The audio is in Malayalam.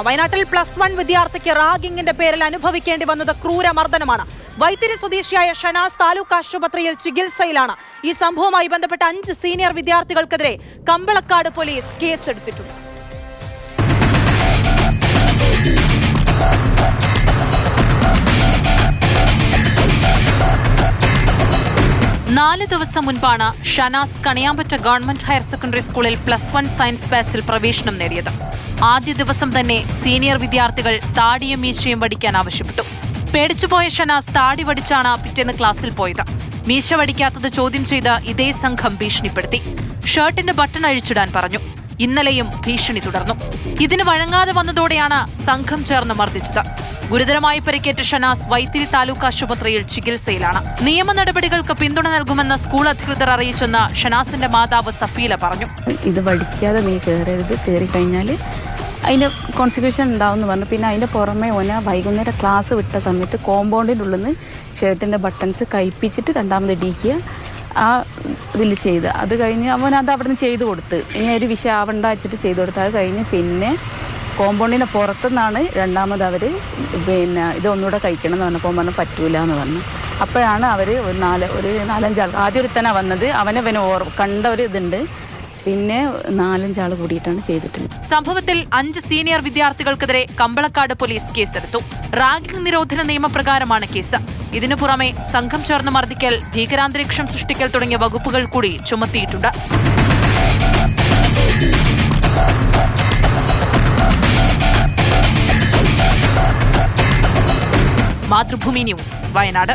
വയനാട്ടിൽ +1 വിദ്യാർത്ഥിക്ക് റാഗിങ്ങിന്റെ പേരിൽ അനുഭവിക്കേണ്ടി വന്നത് ക്രൂരമർദ്ദനമാണ്. വൈത്തിരി സ്വദേശിയായ ഷനാസ് താലൂക്ക് ആശുപത്രിയിൽ ചികിത്സയിലാണ്. ഈ സംഭവവുമായി ബന്ധപ്പെട്ട 5 സീനിയർ വിദ്യാർത്ഥികൾക്കെതിരെ കമ്പളക്കാട് പോലീസ് കേസെടുത്തിട്ടുണ്ട്. നാല് ദിവസം മുൻപാണ് Shanas Kaniyambetta government higher secondary സ്കൂളിൽ +1 സയൻസ് ബാച്ചിൽ പ്രവേശനം നേടിയത്. ആദ്യ ദിവസം തന്നെ സീനിയർ വിദ്യാർത്ഥികൾ താടിയും മീശയും വടിക്കാൻ ആവശ്യപ്പെട്ടു. പേടിച്ചുപോയ ഷനാസ് താടി വടിച്ചാണ് പിറ്റേന്ന് ക്ലാസ്സിൽ പോയത്. മീശ വടിക്കാത്തത് ചോദ്യം ചെയ്ത് ഇതേ സംഘം ഭീഷണിപ്പെടുത്തി. ഷർട്ടിന്റെ ബട്ടൺ അഴിച്ചിടാൻ പറഞ്ഞു. ഇന്നലെയും ഭീഷണി തുടർന്നു. ഇതിന് വഴങ്ങാതെ വന്നതോടെയാണ് സംഘം ചേർന്ന് മർദ്ദിച്ചത്. ഗുരുതരമായി പരിക്കേറ്റ ഷനാസ് വൈത്തിരി താലൂക്ക് ആശുപത്രിയിൽ ചികിത്സയിലാണ്. നിയമ നടപടികൾക്ക് പിന്തുണ നൽകുമെന്ന് സ്കൂൾ അധികൃതർ അറിയിച്ചെന്ന് ഷനാസിന്റെ മാതാവ് സഫീല പറഞ്ഞു. ഇത് വടിക്കാതെ നീ കയറരുത്, കയറി കഴിഞ്ഞാൽ അതിൻ്റെ കോൺസിക്വൻഷൻ ഉണ്ടാവുമെന്ന് പറഞ്ഞു. പിന്നെ അതിൻ്റെ പുറമെ വൈകുന്നേരം ക്ലാസ് വിട്ട സമയത്ത് കോമ്പൗണ്ടിൻ്റെ ഉള്ളിൽ നിന്ന് ഷർട്ടിൻ്റെ ബട്ടൺസ് കഴിപ്പിച്ചിട്ട് രണ്ടാമത് ഇടിക്കുക. ആ ഇതിൽ ചെയ്ത് അത് കഴിഞ്ഞ് അവൻ അവിടെ നിന്ന് ചെയ്ത് കൊടുത്ത് ഇനി ഒരു വിഷയം ആവണ്ട വെച്ചിട്ട് ചെയ്ത് കൊടുത്ത് അത് കഴിഞ്ഞ് പിന്നെ കോമ്പൗണ്ടിൻ്റെ പുറത്തുനിന്നാണ് രണ്ടാമത് അവർ ഇതൊന്നുകൂടെ കഴിക്കണം എന്ന് പറഞ്ഞപ്പോൾ പറഞ്ഞു പറ്റൂല എന്ന് പറഞ്ഞു. അപ്പോഴാണ് അവർ ഒരു 4-5 ആൾ ആദ്യം ഒരുത്തനാണ് വന്നത്. അവനെ കണ്ട ഒരു ഇതുണ്ട്. പിന്നെ 4-5 ആൾ കൂടിയിട്ടാണ് ചെയ്തിട്ടുള്ളത്. സംഭവത്തിൽ 5 സീനിയർ വിദ്യാർത്ഥികൾക്കെതിരെ കമ്പളക്കാട് പോലീസ് കേസെടുത്തു. റാഗിംഗ് നിരോധന നിയമപ്രകാരമാണ് കേസ്. ഇതിനു പുറമെ സംഘം ചേർന്ന് മർദ്ദിക്കൽ, ഭീകരാന്തരീക്ഷം സൃഷ്ടിക്കൽ തുടങ്ങിയ വകുപ്പുകൾ കൂടി ചുമത്തിയിട്ടുണ്ട്. മാതൃഭൂമി ന്യൂസ്, വയനാട്.